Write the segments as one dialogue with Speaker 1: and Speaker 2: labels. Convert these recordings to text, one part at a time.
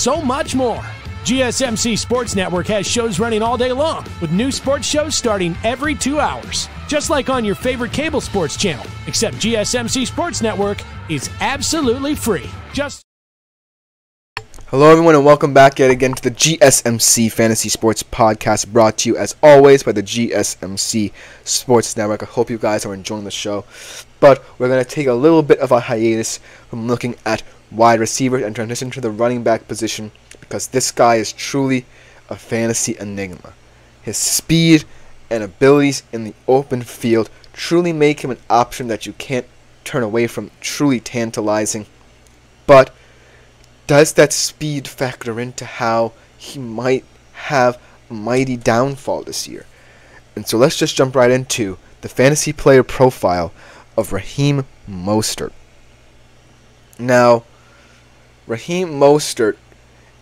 Speaker 1: so much more. GSMC Sports Network has shows running all day long, with new sports shows starting every 2 hours. Just like on your favorite cable sports channel, except GSMC Sports Network is absolutely free.
Speaker 2: Hello everyone and welcome back yet again to the GSMC Fantasy Sports Podcast, brought to you as always by the GSMC Sports Network. I hope you guys are enjoying the show, but we're going to take a little bit of a hiatus from looking at wide receivers and transition to the running back position, because this guy is truly a fantasy enigma. His speed and abilities in the open field truly make him an option that you can't turn away from, truly tantalizing. But does that speed factor into how he might have a mighty downfall this year? And so let's just jump right into the fantasy player profile of Raheem Mostert. Now, Raheem Mostert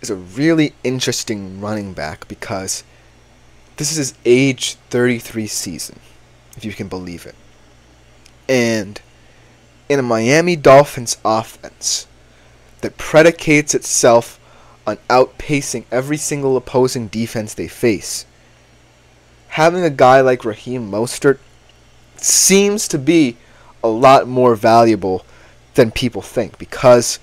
Speaker 2: is a really interesting running back because this is his age 33 season, if you can believe it. And in a Miami Dolphins offense that predicates itself on outpacing every single opposing defense they face, having a guy like Raheem Mostert seems to be a lot more valuable than people think, because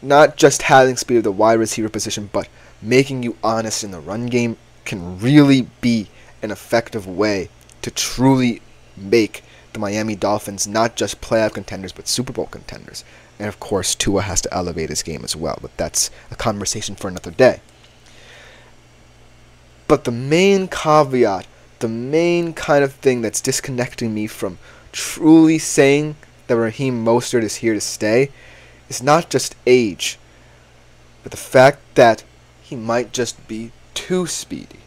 Speaker 2: not just having speed at the wide receiver position, but making you honest in the run game can really be an effective way to truly make the Miami Dolphins not just playoff contenders, but Super Bowl contenders. And of course, Tua has to elevate his game as well, but that's a conversation for another day. But the main caveat, the main kind of thing that's disconnecting me from truly saying that Raheem Mostert is here to stay is not just age, but the fact that he might just be too speedy.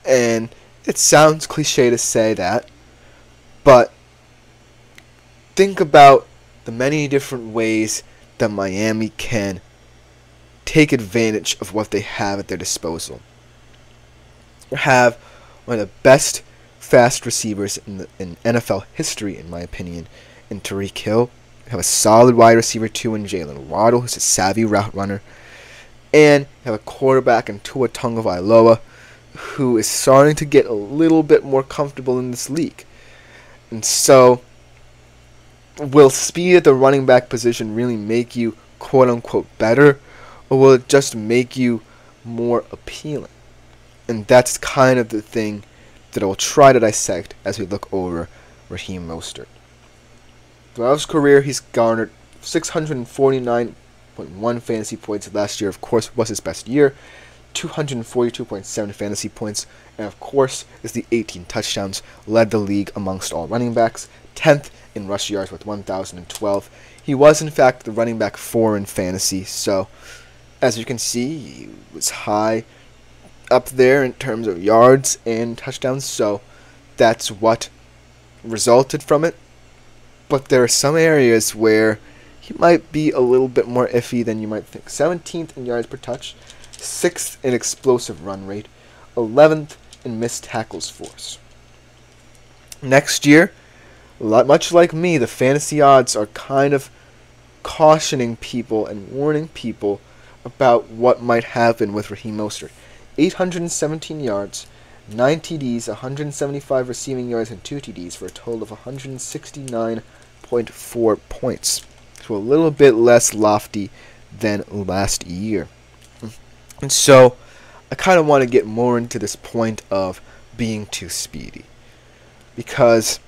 Speaker 2: And it sounds cliche to say that, but think about the many different ways that Miami can take advantage of what they have at their disposal. They have one of the best fast receivers in NFL history, in my opinion, in Tyreek Hill. You have a solid wide receiver too in Jalen Waddle, who's a savvy route runner. And you have a quarterback in Tua Tagovailoa, who is starting to get a little bit more comfortable in this league. And so, will speed at the running back position really make you quote-unquote better, or will it just make you more appealing? And that's kind of the thing that I'll try to dissect as we look over Raheem Mostert. Throughout his career, he's garnered 649.1 fantasy points. Last year, of course, was his best year. 242.7 fantasy points, and of course, is the 18 touchdowns, led the league amongst all running backs, 10th in rush yards with 1,012. He was, in fact, the running back 4 in fantasy, so as you can see, he was high up there in terms of yards and touchdowns, so that's what resulted from it. But there are some areas where he might be a little bit more iffy than you might think. 17th in yards per touch, 6th in explosive run rate, 11th in missed tackles force. Next year, much like me, the fantasy odds are kind of cautioning people and warning people about what might happen with Raheem Mostert. 817 yards, 9 TDs, 175 receiving yards, and 2 TDs for a total of 169.4 points. So a little bit less lofty than last year. And so I kind of want to get more into this point of being too speedy, because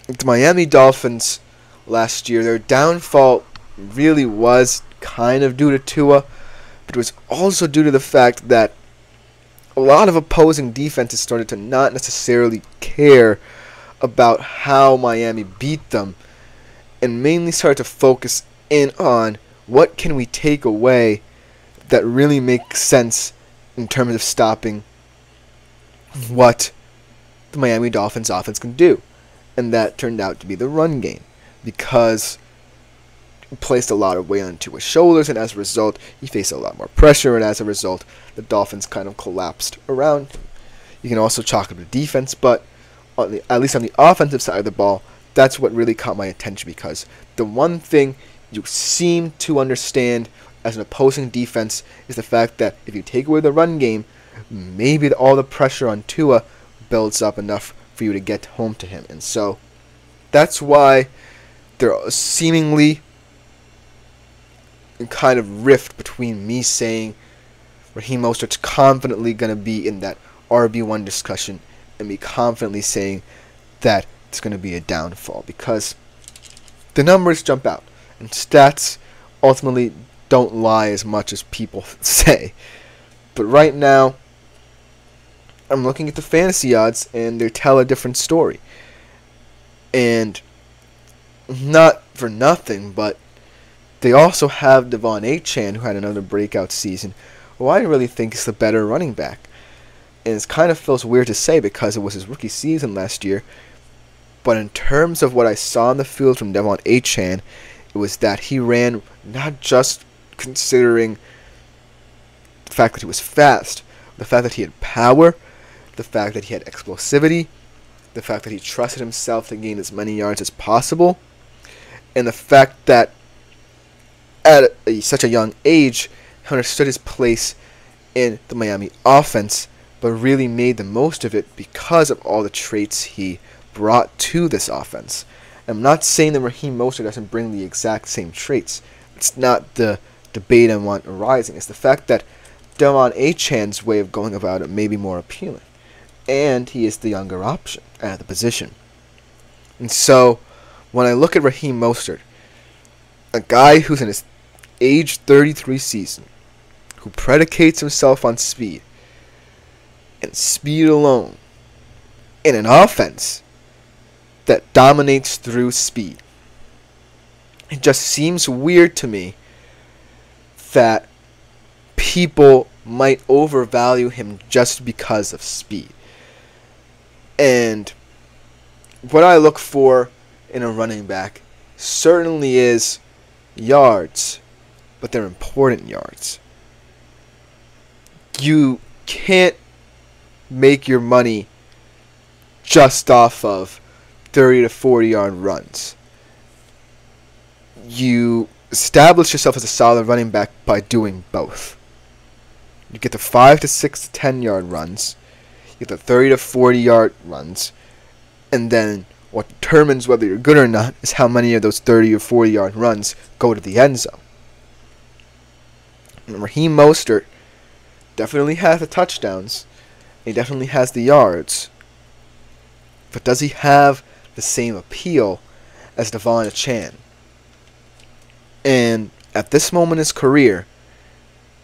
Speaker 2: the Miami Dolphins last year, their downfall really was kind of due to Tua, but it was also due to the fact that a lot of opposing defenses started to not necessarily care about how Miami beat them, and mainly started to focus in on what can we take away that really makes sense in terms of stopping what the Miami Dolphins offense can do. And that turned out to be the run game, because it placed a lot of weight onto his shoulders, and as a result, he faced a lot more pressure, and as a result, the Dolphins kind of collapsed around him. You can also chalk up the defense, but at least on the offensive side of the ball, that's what really caught my attention, because the one thing you seem to understand, as an opposing defense is the fact that if you take away the run game, maybe all the pressure on Tua builds up enough for you to get home to him. And so that's why there seemingly a kind of rift between me saying Raheem Mostert's confidently going to be in that RB1 discussion and me confidently saying that it's going to be a downfall, because the numbers jump out and stats ultimately don't lie as much as people say. But right now, I'm looking at the fantasy odds and they tell a different story. And not for nothing, but they also have Devon Achane, who had another breakout season, who I really think is the better running back. And it kind of feels weird to say because it was his rookie season last year. But in terms of what I saw on the field from Devon Achane, it was that he ran not just considering the fact that he was fast, the fact that he had power, the fact that he had explosivity, the fact that he trusted himself to gain as many yards as possible, and the fact that at such a young age, he understood his place in the Miami offense, but really made the most of it because of all the traits he brought to this offense. I'm not saying that Raheem Mostert doesn't bring the exact same traits. It's not the debate I want arising. It's the fact that Devon Achane's way of going about it may be more appealing. And he is the younger option at the position. And so, when I look at Raheem Mostert, a guy who's in his age 33 season, who predicates himself on speed, and speed alone, in an offense that dominates through speed, it just seems weird to me that people might overvalue him just because of speed. And what I look for in a running back certainly is yards, but they're important yards. You can't make your money just off of 30 to 40 yard runs. You establish yourself as a solid running back by doing both. You get the 5 to 6 to 10 yard runs, you get the 30 to 40 yard runs, and then what determines whether you're good or not is how many of those 30 or 40 yard runs go to the end zone. And Raheem Mostert definitely has the touchdowns, he definitely has the yards, but does he have the same appeal as Devon Achane? And at this moment in his career,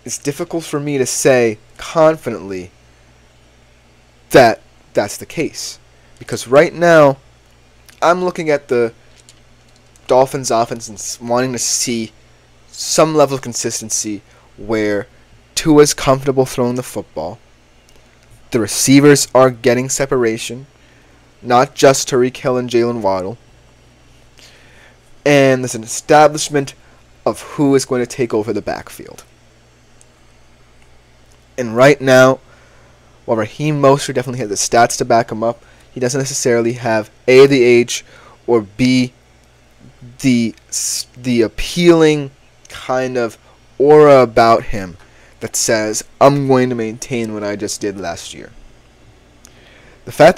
Speaker 2: it's difficult for me to say confidently that that's the case. Because right now, I'm looking at the Dolphins offense and wanting to see some level of consistency where Tua's comfortable throwing the football. The receivers are getting separation, not just Tyreek Hill and Jalen Waddle. And there's an establishment of who is going to take over the backfield. And right now, while Raheem Mostert definitely has the stats to back him up, he doesn't necessarily have A, the age, or B, the appealing kind of aura about him that says, I'm going to maintain what I just did last year. The fact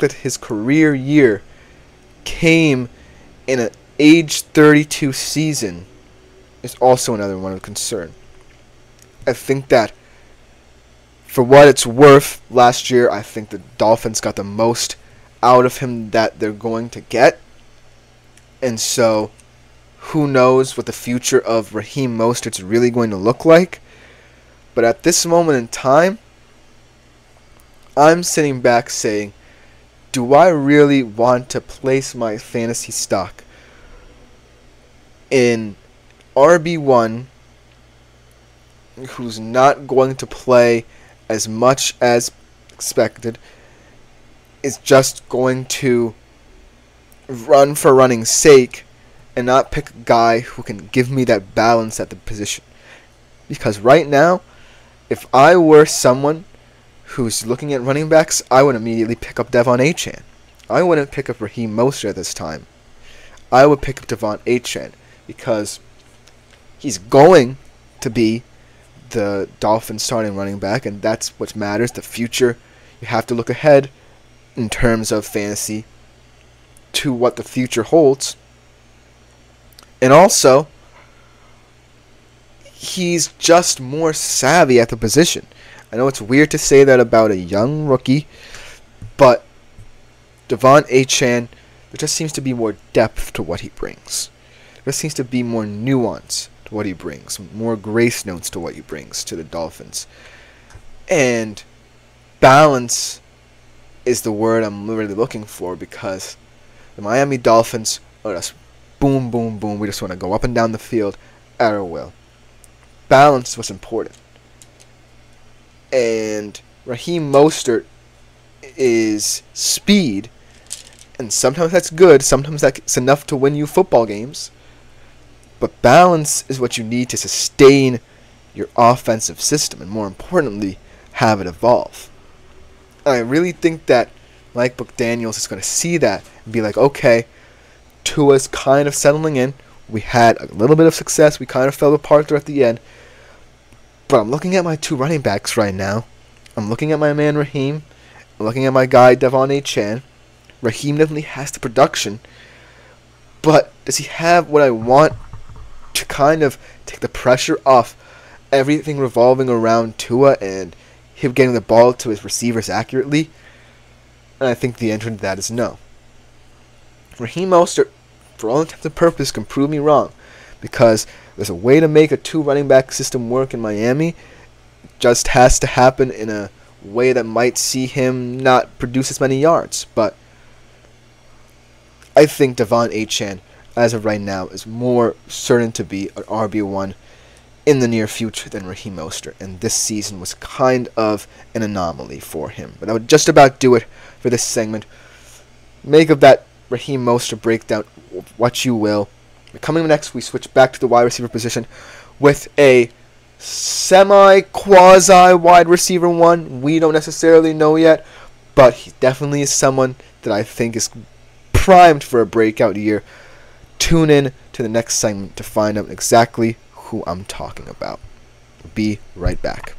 Speaker 2: that his career year came in an age 32 season is also another one of concern. I think that for what it's worth, last year I think the Dolphins got the most out of him that they're going to get. And so, who knows what the future of Raheem Mostert's really going to look like. But at this moment in time, I'm sitting back saying, do I really want to place my fantasy stock in RB1 who's not going to play as much as expected, is just going to run for running's sake and not pick a guy who can give me that balance at the position? Because right now, if I were someone who's looking at running backs, I would immediately pick up Devon Achane. I wouldn't pick up Raheem Mostert at this time. I would pick up Devon Achane because He's going to be the Dolphins starting running back, and that's what matters, the future. You have to look ahead in terms of fantasy to what the future holds. And also, he's just more savvy at the position. I know it's weird to say that about a young rookie, but Devon Achane, there just seems to be more depth to what he brings. There seems to be more nuance to what he brings, more grace notes to what he brings to the Dolphins. And balance is the word I'm really looking for, because the Miami Dolphins are just boom, boom, boom. We just want to go up and down the field at our will. Balance is what's important. And Raheem Mostert is speed, and sometimes that's good, sometimes that's enough to win you football games. But balance is what you need to sustain your offensive system, and more importantly, have it evolve. And I really think that Mike McDaniels is going to see that and be like, okay, Tua's kind of settling in. We had a little bit of success. We kind of fell apart there at the end. But I'm looking at my two running backs right now. I'm looking at my man Raheem. I'm looking at my guy Devon Achane. Raheem definitely has the production. But does he have what I want to kind of take the pressure off everything revolving around Tua and him getting the ball to his receivers accurately? And I think the answer to that is no. Raheem Mostert, for all intents and purposes, can prove me wrong, because there's a way to make a two running back system work in Miami. It just has to happen in a way that might see him not produce as many yards. But I think Devon Achane, as of right now, is more certain to be an RB1 in the near future than Raheem Mostert, and this season was kind of an anomaly for him. But that would just about do it for this segment. Make of that Raheem Mostert breakdown what you will. Coming up next, we switch back to the wide receiver position with a semi-quasi wide receiver one. We don't necessarily know yet, but he definitely is someone that I think is primed for a breakout year. Tune in to the next segment to find out exactly who I'm talking about. Be right back.